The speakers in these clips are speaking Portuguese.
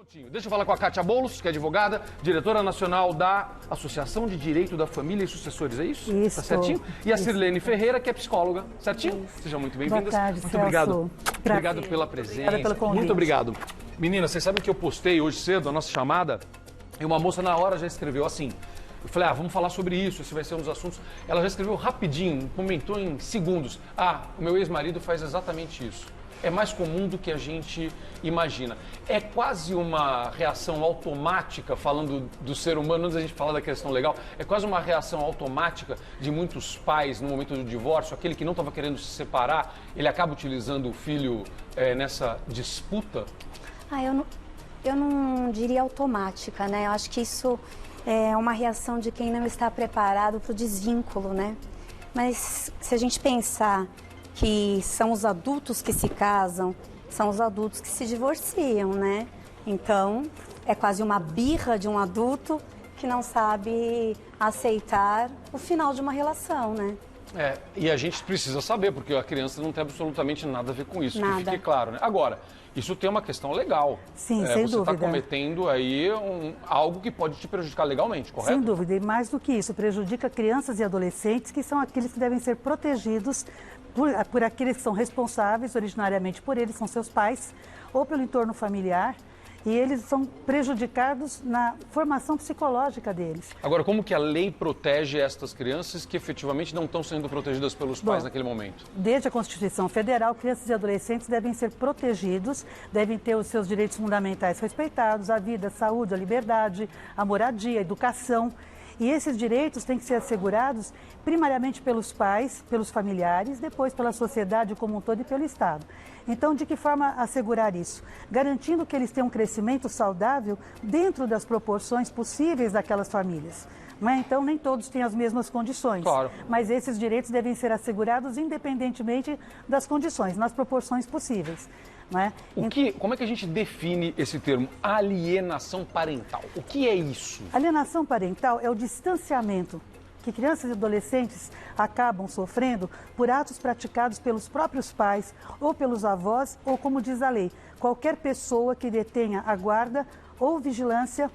Prontinho. Deixa eu falar com a Kátia Boulos, que é advogada, diretora nacional da Associação de Direito da Família e Sucessores, é isso? Isso. Tá certinho? E a Sirlene Ferreira, que é psicóloga, certinho? Isso. Sejam muito bem-vindas. Boa tarde, muito Celso. obrigado. Prazer. Obrigado pela presença. Obrigada pelo convite. Muito obrigado. Meninas, vocês sabem que eu postei hoje cedo a nossa chamada e uma moça na hora já escreveu assim. Eu falei, vamos falar sobre isso, esse vai ser um dos assuntos. Ela já escreveu rapidinho, comentou em segundos. O meu ex-marido faz exatamente isso. É mais comum do que a gente imagina. É quase uma reação automática, falando do ser humano, antes da gente falar da questão legal, é quase uma reação automática de muitos pais no momento do divórcio, aquele que não estava querendo se separar, ele acaba utilizando o filho nessa disputa? Eu não diria automática, né? Eu acho que isso é uma reação de quem não está preparado para o desvínculo, né? Mas se a gente pensar que são os adultos que se casam, são os adultos que se divorciam, né? Então, é quase uma birra de um adulto que não sabe aceitar o final de uma relação, né? E a gente precisa saber, porque a criança não tem absolutamente nada a ver com isso, Nada. que fique claro, né? Agora, isso tem uma questão legal. Sim, sem você dúvida. está cometendo aí algo que pode te prejudicar legalmente, correto? Sem dúvida, e mais do que isso, prejudica crianças e adolescentes, que são aqueles que devem ser protegidos por aqueles que são responsáveis, originariamente por eles, são seus pais, ou pelo entorno familiar, e eles são prejudicados na formação psicológica deles. Agora, como que a lei protege estas crianças que efetivamente não estão sendo protegidas pelos pais naquele momento? Desde a Constituição Federal, crianças e adolescentes devem ser protegidos, devem ter os seus direitos fundamentais respeitados, a vida, a saúde, a liberdade, a moradia, a educação. E esses direitos têm que ser assegurados primariamente pelos pais, pelos familiares, depois pela sociedade como um todo e pelo Estado. Então, de que forma assegurar isso? Garantindo que eles tenham um crescimento saudável dentro das proporções possíveis daquelas famílias. Então, nem todos têm as mesmas condições. Claro. Mas esses direitos devem ser assegurados independentemente das condições, nas proporções possíveis. Como é que a gente define esse termo, alienação parental? O que é isso? Alienação parental é o distanciamento que crianças e adolescentes acabam sofrendo por atos praticados pelos próprios pais ou pelos avós, ou como diz a lei, qualquer pessoa que detenha a guarda ou vigilância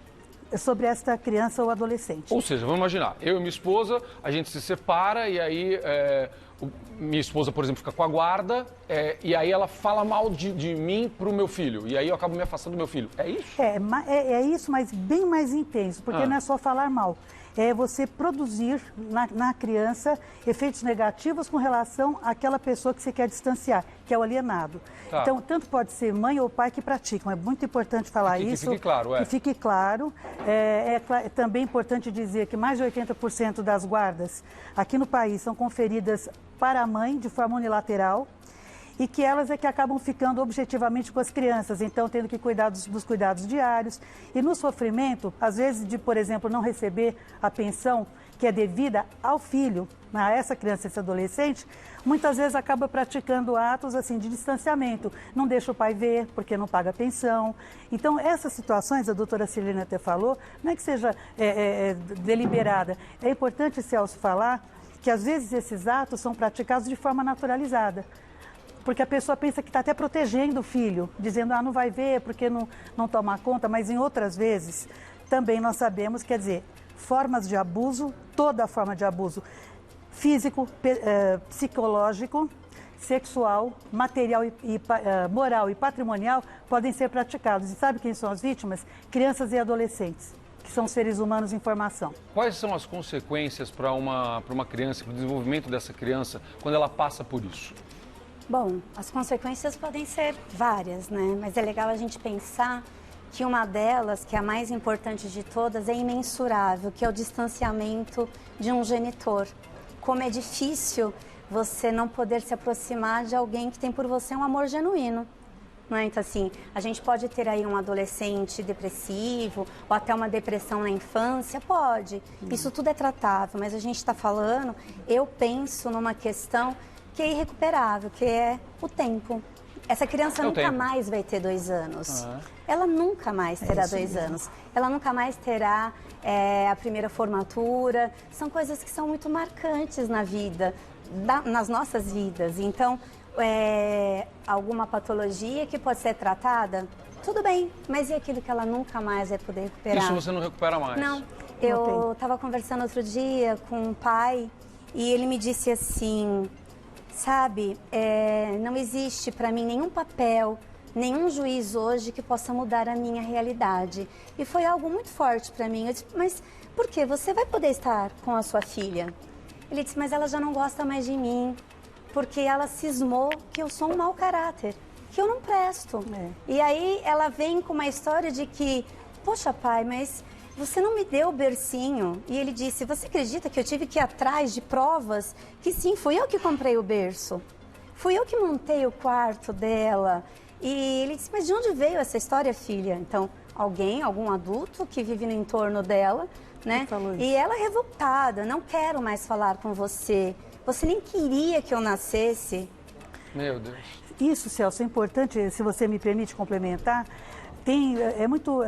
sobre esta criança ou adolescente. Ou seja, vamos imaginar, eu e minha esposa, a gente se separa e aí minha esposa, por exemplo, fica com a guarda e aí ela fala mal de mim pro meu filho e aí eu acabo me afastando do meu filho. É isso? É isso, mas bem mais intenso, porque não é só falar mal. É você produzir na criança efeitos negativos com relação àquela pessoa que você quer distanciar, que é o alienado. Tá. Então, tanto pode ser mãe ou pai que praticam. É muito importante falar isso. Que fique claro, Que fique claro. É também importante dizer que mais de 80% das guardas aqui no país são conferidas para a mãe de forma unilateral, e que elas é que acabam ficando objetivamente com as crianças, então tendo que cuidar dos cuidados diários. E no sofrimento, às vezes de, por exemplo, não receber a pensão que é devida ao filho, a essa criança, esse adolescente, muitas vezes acaba praticando atos assim de distanciamento, não deixa o pai ver porque não paga a pensão. Então essas situações, a doutora Sirlene até falou, não é que seja deliberada, é importante, Celso, falar que às vezes esses atos são praticados de forma naturalizada. Porque a pessoa pensa que está até protegendo o filho, dizendo, não vai ver porque não toma conta, mas em outras vezes também nós sabemos, quer dizer, formas de abuso, toda forma de abuso físico, psicológico, sexual, material moral e patrimonial podem ser praticados. E sabe quem são as vítimas? Crianças e adolescentes, que são seres humanos em formação. Quais são as consequências para uma criança, para o desenvolvimento dessa criança, quando ela passa por isso? Bom, as consequências podem ser várias, né? Mas é legal a gente pensar que uma delas, que é a mais importante de todas, é imensurável, que é o distanciamento de um genitor. Como é difícil você não poder se aproximar de alguém que tem por você um amor genuíno. Não é? Então, assim, a gente pode ter aí um adolescente depressivo ou até uma depressão na infância, pode. Isso tudo é tratável, mas a gente está falando, eu penso numa questão que é irrecuperável, que é o tempo. Essa criança nunca mais vai ter 2 anos. Ela nunca mais terá 2 anos. Ela nunca mais terá a primeira formatura. São coisas que são muito marcantes na vida, nas nossas vidas. Então, alguma patologia que pode ser tratada? tudo bem, mas e aquilo que ela nunca mais vai poder recuperar? Isso você não recupera mais? Não. Eu estava conversando outro dia com um pai e ele me disse assim, sabe, não existe para mim nenhum papel, nenhum juiz hoje que possa mudar a minha realidade. E foi algo muito forte para mim. Eu disse, mas por quê? Você vai poder estar com a sua filha? Ele disse, mas ela já não gosta mais de mim, porque ela cismou que eu sou um mau caráter, que eu não presto. E aí ela vem com uma história de que, poxa pai, mas você não me deu o bercinho. E ele disse, você acredita que eu tive que ir atrás de provas? Que sim, fui eu que comprei o berço. Fui eu que montei o quarto dela. E ele disse, mas de onde veio essa história, filha? Então, algum adulto que vive no entorno dela, né? E ela revoltada, não quero mais falar com você. Você nem queria que eu nascesse. Meu Deus. Isso, Celso, é importante, se você me permite complementar. É muito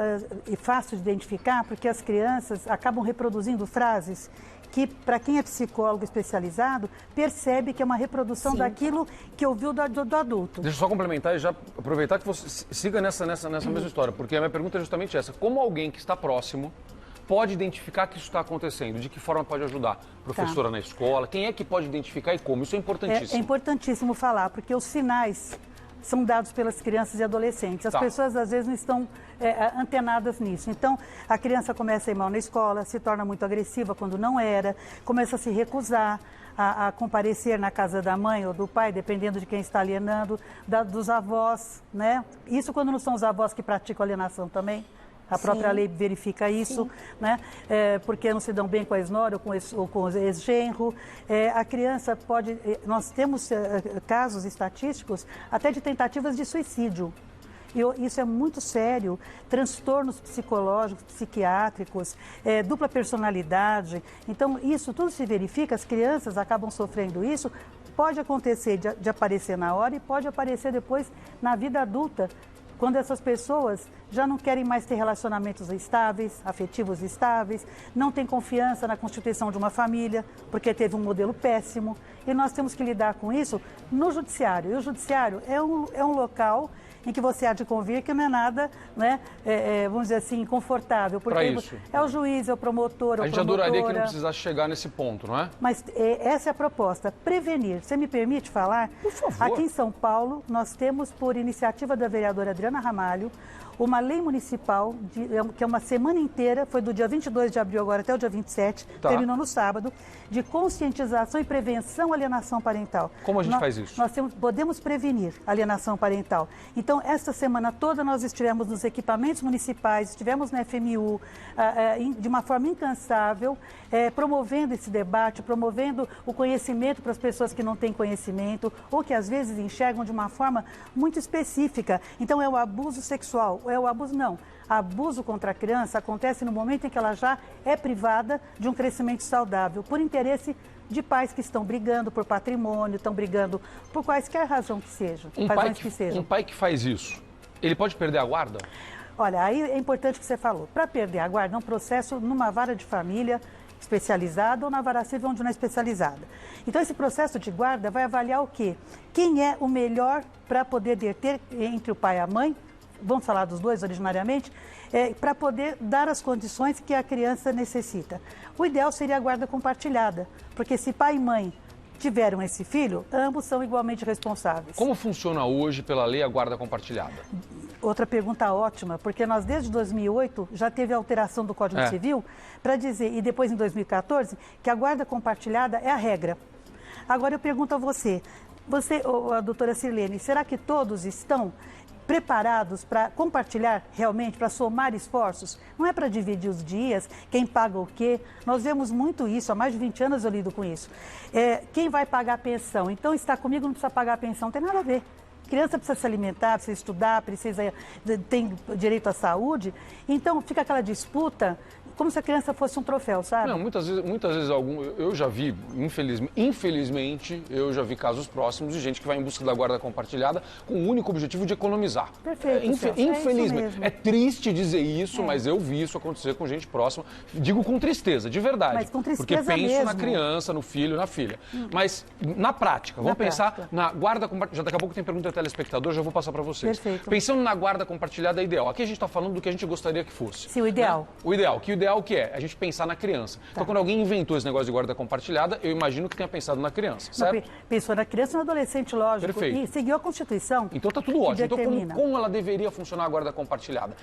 fácil de identificar porque as crianças acabam reproduzindo frases que, para quem é psicólogo especializado, percebe que é uma reprodução daquilo que ouviu do adulto. Deixa eu só complementar e já aproveitar que você siga nessa mesma história, porque a minha pergunta é justamente essa. Como alguém que está próximo pode identificar que isso está acontecendo? De que forma pode ajudar? Professora na escola? Quem é que pode identificar e como? Isso é importantíssimo. É importantíssimo falar, porque os sinais são dados pelas crianças e adolescentes. As pessoas, às vezes, não estão antenadas nisso. Então, a criança começa a ir mal na escola, se torna muito agressiva quando não era, começa a se recusar a comparecer na casa da mãe ou do pai, dependendo de quem está alienando, dos avós, né? Isso quando não são os avós que praticam alienação também. A própria lei verifica isso, né? Porque não se dão bem com a ex-nora ou com o ex-genro. A criança pode... Nós temos casos estatísticos até de tentativas de suicídio. E isso é muito sério. Transtornos psicológicos, psiquiátricos, dupla personalidade. Então, isso tudo se verifica, as crianças acabam sofrendo isso. Pode acontecer de aparecer na hora e pode aparecer depois na vida adulta, quando essas pessoas já não querem mais ter relacionamentos estáveis, afetivos estáveis, não têm confiança na constituição de uma família, porque teve um modelo péssimo. E nós temos que lidar com isso no judiciário. E o judiciário é um local em que você há de convir que não é nada, né, vamos dizer assim, confortável. Porque isso. É o juiz, é o promotor, é o promotora. A gente adoraria que não precisasse chegar nesse ponto, não é? Mas essa é a proposta, prevenir. Você me permite falar? Por favor. Aqui em São Paulo, nós temos, por iniciativa da vereadora Adriana Ramalho, uma lei municipal, que é uma semana inteira, foi do dia 22 de abril agora até o dia 27, terminou no sábado, de conscientização e prevenção à alienação parental. Como a gente faz isso? Nós podemos prevenir a alienação parental. Então, esta semana toda nós estivemos nos equipamentos municipais, estivemos na FMU, de uma forma incansável, promovendo esse debate, promovendo o conhecimento para as pessoas que não têm conhecimento ou que às vezes enxergam de uma forma muito específica. Então, é o abuso sexual. Não. Abuso contra a criança acontece no momento em que ela já é privada de um crescimento saudável, por interesse de pais que estão brigando por patrimônio, estão brigando por quaisquer razão que seja. Um pai que faz isso, ele pode perder a guarda? Olha, aí é importante o que você falou. Para perder a guarda, é um processo numa vara de família especializada ou na vara civil onde não é especializada. Então, esse processo de guarda vai avaliar o quê? Quem é o melhor para poder deter entre o pai e a mãe, vamos falar dos dois originariamente, para poder dar as condições que a criança necessita. O ideal seria a guarda compartilhada, porque se pai e mãe tiveram esse filho, ambos são igualmente responsáveis. Como funciona hoje pela lei a guarda compartilhada? Outra pergunta ótima, porque nós desde 2008 já teve alteração do Código Civil para dizer, e depois em 2014, que a guarda compartilhada é a regra. Agora eu pergunto a você, a doutora Sirlene, será que todos estão preparados para compartilhar realmente, para somar esforços? Não é para dividir os dias, quem paga o quê? Nós vemos muito isso, há mais de 20 anos eu lido com isso. Quem vai pagar a pensão? Então, estar comigo não precisa pagar a pensão, não tem nada a ver. Criança precisa se alimentar, precisa estudar, tem direito à saúde. Então, fica aquela disputa como se a criança fosse um troféu, sabe? Não, muitas vezes eu já vi, infelizmente, eu já vi casos próximos de gente que vai em busca da guarda compartilhada com o único objetivo de economizar. Perfeito, Infelizmente. É triste dizer isso, mas eu vi isso acontecer com gente próxima. Digo com tristeza, de verdade. Mas com tristeza porque penso mesmo. na criança, no filho, na filha. Mas na prática, vamos pensar na guarda compartilhada. Já daqui a pouco tem pergunta do telespectador, já vou passar para vocês. Perfeito. Pensando na guarda compartilhada é ideal. Aqui a gente está falando do que a gente gostaria que fosse. Sim, o ideal. Né? O ideal o que é? A gente pensar na criança. Então, quando alguém inventou esse negócio de guarda compartilhada, eu imagino que tenha pensado na criança, certo? Pensou na criança e no adolescente, lógico. Perfeito. E seguiu a Constituição. Então tá tudo ótimo. Determina. Então como ela deveria funcionar a guarda compartilhada?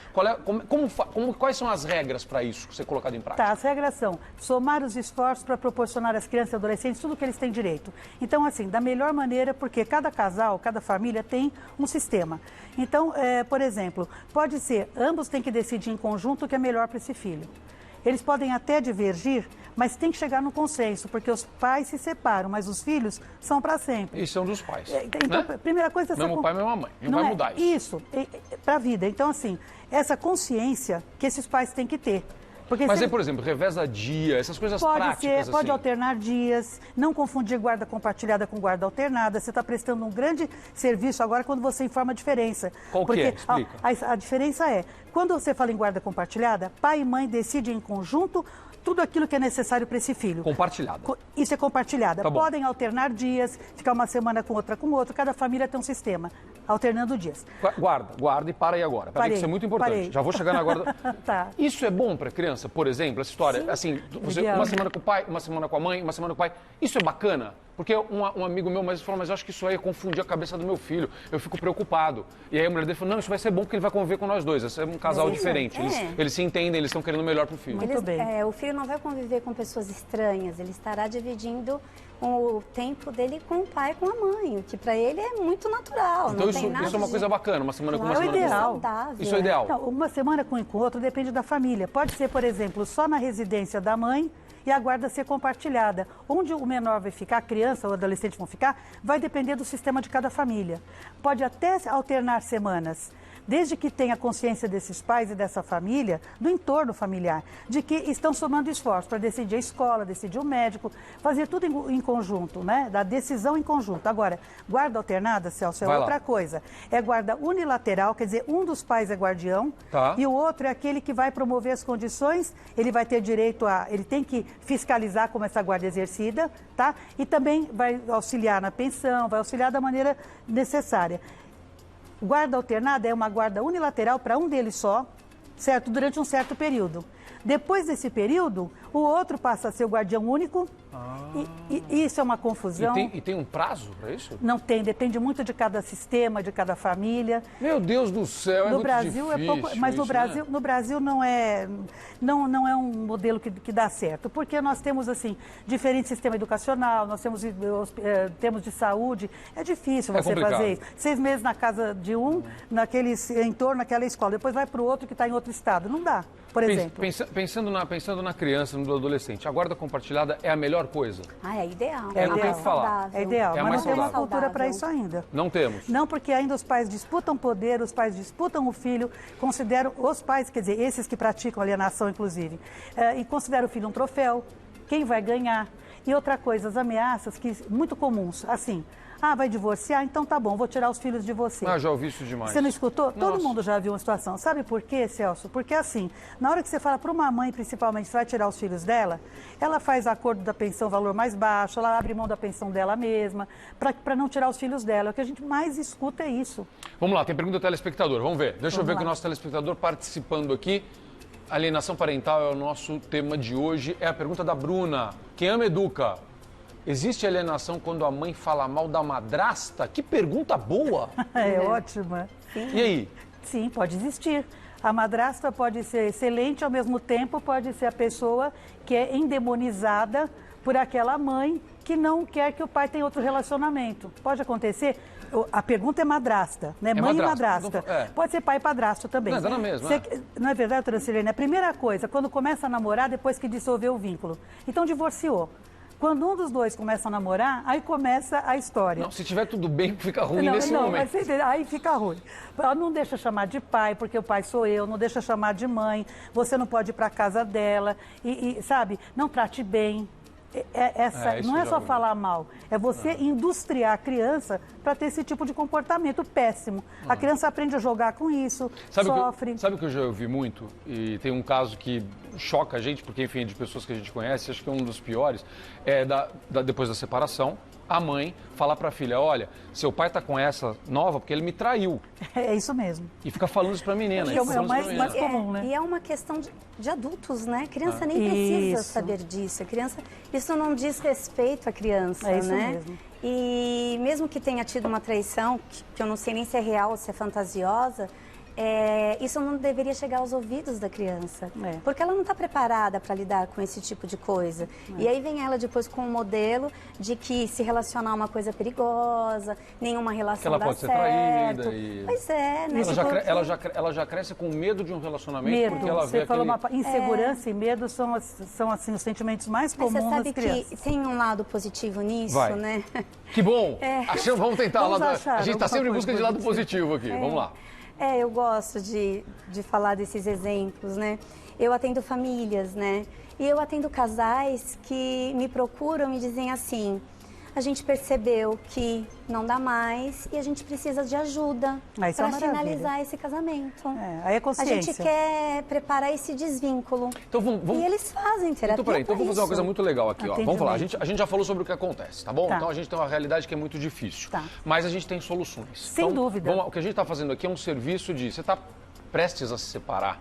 Quais são as regras para isso ser colocado em prática? Tá, as regras são somar os esforços para proporcionar às crianças e adolescentes tudo o que eles têm direito. Então, assim, da melhor maneira, porque cada casal, cada família tem um sistema. Então, por exemplo, pode ser, ambos têm que decidir em conjunto o que é melhor para esse filho. Eles podem até divergir, mas tem que chegar no consenso, porque os pais se separam, mas os filhos são para sempre. E são dos pais. Então, né? Primeira coisa... Mesmo pai, mesma mãe. Não vai mudar isso. Isso, para a vida. Então, assim, essa consciência que esses pais têm que ter. Porque mas aí, por exemplo, reveza dia, essas coisas práticas. Pode assim. alternar dias, não confundir guarda compartilhada com guarda alternada. Você está prestando um grande serviço agora quando você informa a diferença. Qual que é? Explica. A diferença é, quando você fala em guarda compartilhada, pai e mãe decidem em conjunto tudo aquilo que é necessário para esse filho. Compartilhada. Isso é compartilhada. Tá bom. Podem alternar dias, ficar uma semana com outra. Cada família tem um sistema, alternando dias. Guarda e para aí agora. Peraí, que isso é muito importante. Parei. Já vou chegar na guarda. Tá. Isso é bom para criança, por exemplo, essa história? Sim. Assim, você, Ideal. uma semana com o pai, uma semana com a mãe, uma semana com o pai. Isso é bacana? Porque um amigo meu falou, mas eu acho que isso aí é confundir a cabeça do meu filho. Eu fico preocupado. E aí a mulher dele falou, não, isso vai ser bom porque ele vai conviver com nós dois. Esse é um casal diferente. Eles se entendem, eles estão querendo o melhor pro filho. Muito bem. O filho não vai conviver com pessoas estranhas, ele estará dividindo o tempo dele com o pai e com a mãe, que para ele é muito natural. Então não tem nada isso é uma coisa bacana, uma semana com uma Claro, semana é com ideal. outra. Isso é ideal. Não, uma semana com o outro depende da família. Pode ser, por exemplo, só na residência da mãe e a guarda ser compartilhada. Onde o menor vai ficar, a criança ou o adolescente vão ficar, vai depender do sistema de cada família. Pode até alternar semanas, desde que tenha consciência desses pais e dessa família, do entorno familiar, de que estão somando esforços para decidir a escola, decidir o médico, fazer tudo em conjunto, né? Da decisão em conjunto. Agora, guarda alternada, Celso, é outra coisa. É guarda unilateral, quer dizer, um dos pais é guardião e o outro é aquele que vai promover as condições, ele vai ter direito ele tem que fiscalizar como essa guarda é exercida, tá? E também vai auxiliar na pensão, vai auxiliar da maneira necessária. Guarda alternada é uma guarda unilateral para um deles só, certo? Durante um certo período. Depois desse período, o outro passa a ser o guardião único. E isso é uma confusão. E tem um prazo para isso? Não tem, depende muito de cada sistema, de cada família. Meu Deus do céu, é no muito Brasil difícil. É pouco, mas isso, no Brasil não é um modelo que dá certo, porque nós temos assim diferente sistema educacional, nós temos temos de saúde, é difícil você fazer isso. 6 meses na casa de naquele entorno, naquela escola, depois vai para o outro que está em outro estado, não dá. Por exemplo. Pensando na criança, no adolescente, a guarda compartilhada é a melhor coisa? É ideal. É ideal. Falar. É ideal, É mas não mais temos saudável. cultura para isso ainda. Não temos. Não, porque ainda os pais disputam poder, os pais disputam o filho, consideram os pais, quer dizer, esses que praticam alienação, inclusive, e consideram o filho um troféu, quem vai ganhar. E outra coisa, as ameaças muito comuns, assim, vai divorciar? Então tá bom, vou tirar os filhos de você. Já ouvi isso demais. Você não escutou? Nossa. Todo mundo já viu uma situação. Sabe por quê, Celso? Porque assim, na hora que você fala para uma mãe, principalmente, você vai tirar os filhos dela, ela faz acordo da pensão, valor mais baixo, ela abre mão da pensão dela mesma, para não tirar os filhos dela. O que a gente mais escuta é isso. Vamos lá, tem pergunta do telespectador, vamos ver. Deixa eu ver que o nosso telespectador participando aqui. Alienação parental é o nosso tema de hoje. É a pergunta da Bruna. Quem ama, educa. Existe alienação quando a mãe fala mal da madrasta? Que pergunta boa! É ótima. E aí? Sim, pode existir. A madrasta pode ser excelente, ao mesmo tempo pode ser a pessoa que é endemonizada por aquela mãe que não quer que o pai tenha outro relacionamento. Pode acontecer. A pergunta é madrasta, né? Mãe e madrasta. Pode ser pai e padrasto também. Não, na mesma. Não é verdade, doutora Silene? A primeira coisa, quando começa a namorar, depois que dissolveu o vínculo. Então, divorciou. Quando um dos dois começa a namorar, aí começa a história. Não, se tiver tudo bem, fica ruim nesse momento. Mas aí fica ruim. Não deixa chamar de pai, porque o pai sou eu, não deixa chamar de mãe, você não pode ir para casa dela, sabe, não trate bem. Não é só falar mal, é você industriar a criança para ter esse tipo de comportamento péssimo. A criança aprende a jogar com isso, sofre. Sabe o que eu já ouvi muito? E tem um caso que choca a gente, porque, enfim, é de pessoas que a gente conhece, acho que é um dos piores, depois da separação, a mãe falar para a filha, olha, seu pai tá com essa nova porque ele me traiu. É isso mesmo. E fica falando isso para a menina. É o mais comum, né? E é uma questão de adultos, né? A criança nem precisa saber disso. Isso não diz respeito à criança, é isso né? Mesmo. E mesmo que tenha tido uma traição, que eu não sei nem se é real ou se é fantasiosa, isso não deveria chegar aos ouvidos da criança, porque ela não está preparada para lidar com esse tipo de coisa. E aí vem ela depois com um modelo de que se relacionar é uma coisa perigosa, nenhuma relação dá certo. Pode ser traída. E... Pois é, né? Ela já cresce com medo de um relacionamento, porque ela vê insegurança e medo são assim, os sentimentos mais comuns das crianças. Mas você sabe que tem um lado positivo nisso, né? Que bom! Vamos tentar. A gente está sempre em busca de lado positivo aqui, vamos lá. Eu gosto de falar desses exemplos, né? Eu atendo famílias, né? E eu atendo casais que me procuram e dizem assim, a gente percebeu que não dá mais e a gente precisa de ajuda para finalizar esse casamento. Aí é consciência. A gente quer preparar esse desvínculo. Então, e eles fazem terapia. Então vamos fazer uma coisa muito legal aqui. Ó. Vamos falar, a gente já falou sobre o que acontece, tá bom? Então a gente tem uma realidade que é muito difícil. Mas a gente tem soluções. Sem dúvida. O que a gente está fazendo aqui é um serviço de... Você está prestes a se separar,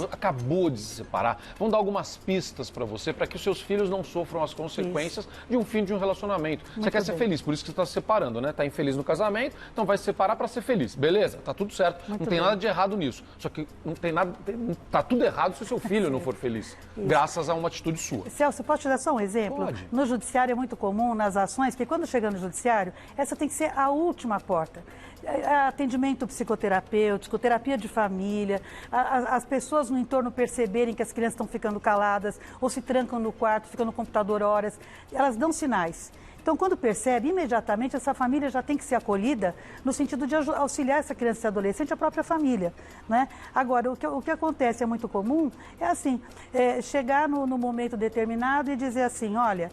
acabou de se separar, vamos dar algumas pistas para você, para que os seus filhos não sofram as consequências de um fim de um relacionamento. Você quer ser feliz, por isso que você está se separando, né? Está infeliz no casamento, então vai se separar para ser feliz. Beleza, tá tudo certo, não tem nada de errado nisso. Só que não tem nada, tá tudo errado se o seu filho não for feliz, graças a uma atitude sua. Celso, posso te dar só um exemplo? Pode. No judiciário é muito comum, nas ações, que quando chega no judiciário, essa tem que ser a última porta. Atendimento psicoterapêutico, terapia de família, as pessoas no entorno perceberem que as crianças estão ficando caladas ou se trancam no quarto, ficam no computador horas, elas dão sinais. Então, quando percebe, imediatamente essa família já tem que ser acolhida no sentido de auxiliar essa criança e adolescente, a própria família, né? Agora, o que acontece é muito comum, é assim, chegar no momento determinado e dizer assim, olha,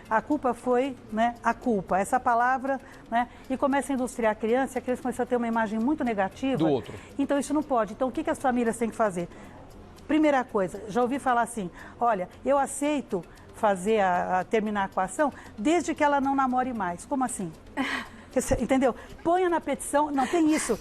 a culpa foi, né, a culpa, essa palavra, né, e começa a industriar a criança começa a ter uma imagem muito negativa. Do outro. Então, isso não pode. Então, o que as famílias têm que fazer? Primeira coisa, já ouvi falar assim, olha, eu aceito terminar com a ação desde que ela não namore mais. Como assim? Entendeu? Ponha na petição, não, tem isso,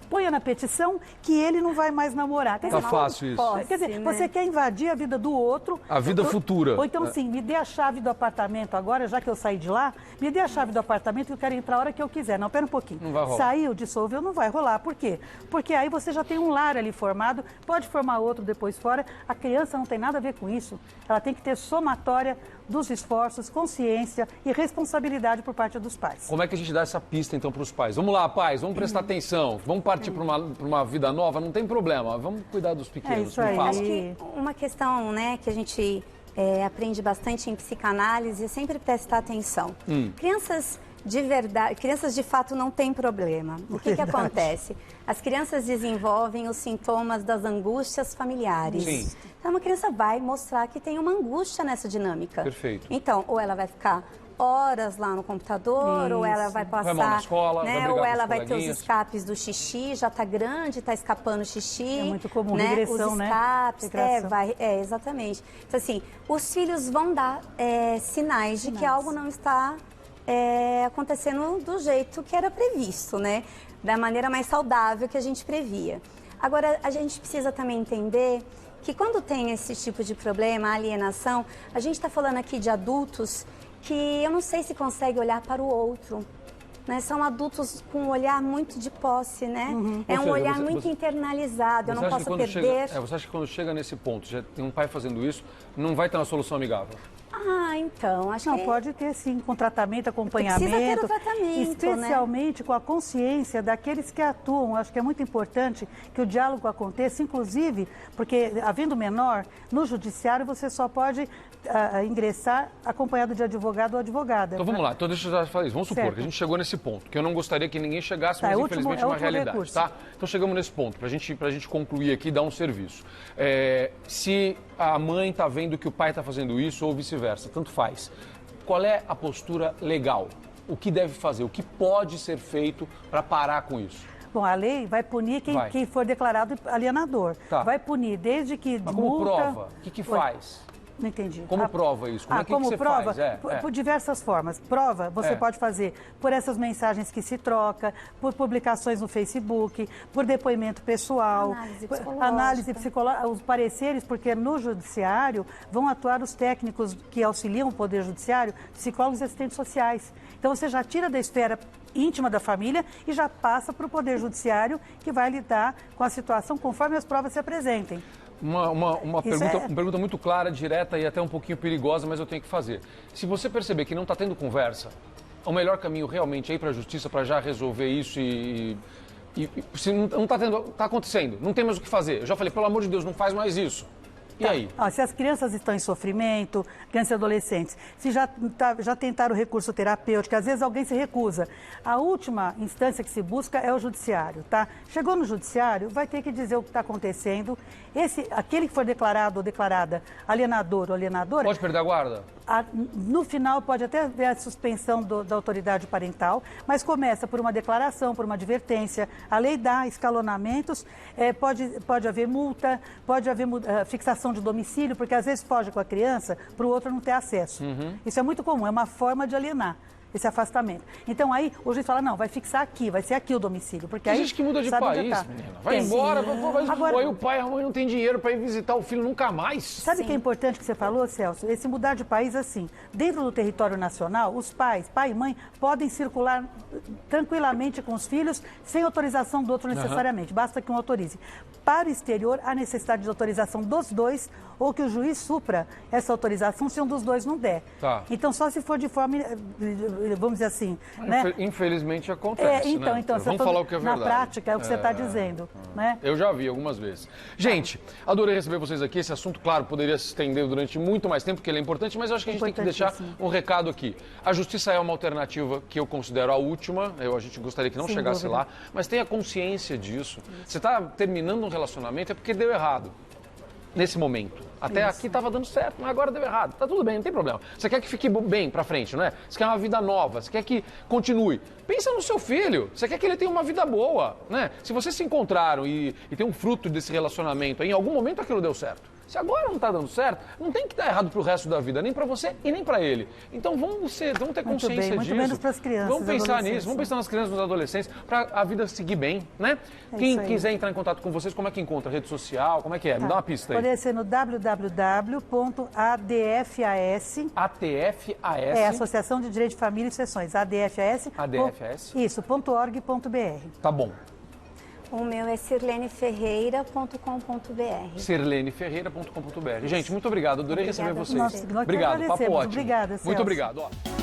ponha na petição que ele não vai mais namorar. Tá fácil isso. Quer dizer, você quer invadir a vida do outro. A vida futura. Ou então, assim, me dê a chave do apartamento agora, já que eu saí de lá, me dê a chave do apartamento que eu quero entrar a hora que eu quiser. Não, pera um pouquinho. Não vai rolar. Saiu, dissolveu, não vai rolar. Por quê? Porque aí você já tem um lar ali formado, pode formar outro depois fora. A criança não tem nada a ver com isso. Ela tem que ter somatória dos esforços, consciência e responsabilidade por parte dos pais. Como é que a gente dá essa pista, então, para os pais? Vamos lá, pais, vamos prestar atenção, vamos partir para uma vida nova, não tem problema, vamos cuidar dos pequenos. Isso aí. Acho que uma questão, né, que a gente aprende bastante em psicanálise é sempre prestar atenção. Crianças de fato não têm problema. O que acontece? As crianças desenvolvem os sintomas das angústias familiares. Sim. Então, uma criança vai mostrar que tem uma angústia nessa dinâmica. Perfeito. Então, ou ela vai ficar horas lá no computador, ou ela vai passar, vai mal na escola, né, ou ela vai ter os escapes do xixi, já está grande, está escapando xixi. É muito comum, né? regressão, os escapes, né? Exatamente. Então, assim, os filhos vão dar sinais de que algo não está acontecendo do jeito que era previsto, né? Da maneira mais saudável que a gente previa. Agora, a gente precisa também entender que quando tem esse tipo de problema, alienação, a gente está falando aqui de adultos que eu não sei se consegue olhar para o outro. Né? São adultos com um olhar muito de posse, né? É um olhar muito internalizado, eu não posso perder... Você acha que quando chega nesse ponto, já tem um pai fazendo isso, não vai ter uma solução amigável? Então, acho Não, que... pode ter sim, com tratamento, acompanhamento. Precisa ter o tratamento, especialmente com a consciência daqueles que atuam. Acho que é muito importante que o diálogo aconteça, inclusive, porque havendo menor, no judiciário você só pode ingressar acompanhado de advogado ou advogada. Então vamos lá, então deixa eu já falar isso. Vamos supor Certo. que a gente chegou nesse ponto, que eu não gostaria que ninguém chegasse, Tá, mas último- infelizmente é é uma último realidade, recurso. tá? Então chegamos nesse ponto, pra gente concluir aqui e dar um serviço. Se a mãe está vendo que o pai está fazendo isso ou vice-versa, tanto faz. Qual é a postura legal? O que deve fazer? O que pode ser feito para parar com isso? Bom, a lei vai punir quem for declarado alienador. Tá. Vai punir desde que Mas como multa... prova? O que faz? Não entendi. Como prova isso? Como é que como você prova? faz? Por diversas formas. Prova você É. pode fazer por essas mensagens que se troca, por publicações no Facebook, por depoimento pessoal, análise psicológica, os pareceres, porque no judiciário vão atuar os técnicos que auxiliam o Poder Judiciário, psicólogos e assistentes sociais. Então você já tira da esfera íntima da família e já passa para o Poder Judiciário, que vai lidar com a situação conforme as provas se apresentem. Uma Isso pergunta muito clara, direta e até um pouquinho perigosa, mas eu tenho que fazer. Se você perceber que não está tendo conversa, o melhor caminho realmente é ir para a justiça para já resolver isso e se não está acontecendo, não tem mais o que fazer. Eu já falei, pelo amor de Deus, não faz mais isso. E aí? Se as crianças estão em sofrimento, crianças e adolescentes, se já tentaram o recurso terapêutico, às vezes alguém se recusa. A última instância que se busca é o judiciário, tá? Chegou no judiciário, vai ter que dizer o que está acontecendo. Aquele que for declarado ou declarada alienador ou alienadora... Pode perder a guarda? No final pode até haver a suspensão da autoridade parental, mas começa por uma declaração, por uma advertência. A lei dá escalonamentos, pode haver multa, pode haver fixação de domicílio, porque às vezes foge com a criança para o outro não ter acesso. Isso é muito comum, é uma forma de alienar esse afastamento. Então aí o juiz fala, não, vai fixar aqui, vai ser aqui o domicílio. Porque Tem aí gente que muda de sabe onde país, tá. menina. Vai embora, Agora, aí o pai e a mãe não tem dinheiro para ir visitar o filho nunca mais. Sabe o que é importante que você falou, Celso? Esse mudar de país assim. Dentro do território nacional, os pais, pai e mãe, podem circular tranquilamente com os filhos, sem autorização do outro necessariamente. Basta que um autorize. Para o exterior, há necessidade de autorização dos dois ou que o juiz supra essa autorização se um dos dois não der. Tá. Então, só se for de forma, vamos dizer assim, né? Infelizmente acontece, né? Vamos falar o que é verdade. Na prática, é o que você está dizendo, né? Eu já vi algumas vezes. Gente, adorei receber vocês aqui. Esse assunto, claro, poderia se estender durante muito mais tempo, porque ele é importante, mas eu acho que a gente tem que deixar um recado aqui. A justiça é uma alternativa que eu considero a última, a gente gostaria que não chegasse lá, mas tenha consciência disso. Você está terminando um relacionamento é porque deu errado. Nesse momento. Até aqui estava dando certo, mas agora deu errado. Tá tudo bem, não tem problema. Você quer que fique bem pra frente, não é? Você quer uma vida nova, você quer que continue. Pensa no seu filho, você quer que ele tenha uma vida boa, né? Se vocês se encontraram e tem um fruto desse relacionamento, em algum momento aquilo deu certo. Se agora não está dando certo, não tem que dar errado pro resto da vida, nem para você e nem para ele. Então vamos ter consciência muito disso. menos pras crianças, vamos pensar adolescentes, nisso, vamos pensar nas crianças e nos adolescentes, para a vida seguir bem, né? Quem quiser entrar em contato com vocês, como é que encontra? Rede social, como é que é? Me dá uma pista aí. Pode ser no www.adfas. ATFAS? Associação de Direito de Família e Sucessões. ADFAS. ADFAS? Isso, .org.br. Tá bom. O meu é sirleneferreira.com.br. sirleneferreira.com.br. Gente, muito obrigado. Adorei receber vocês. Nós Obrigado, papo ótimo. Obrigada, Celso. Muito obrigado. Ó.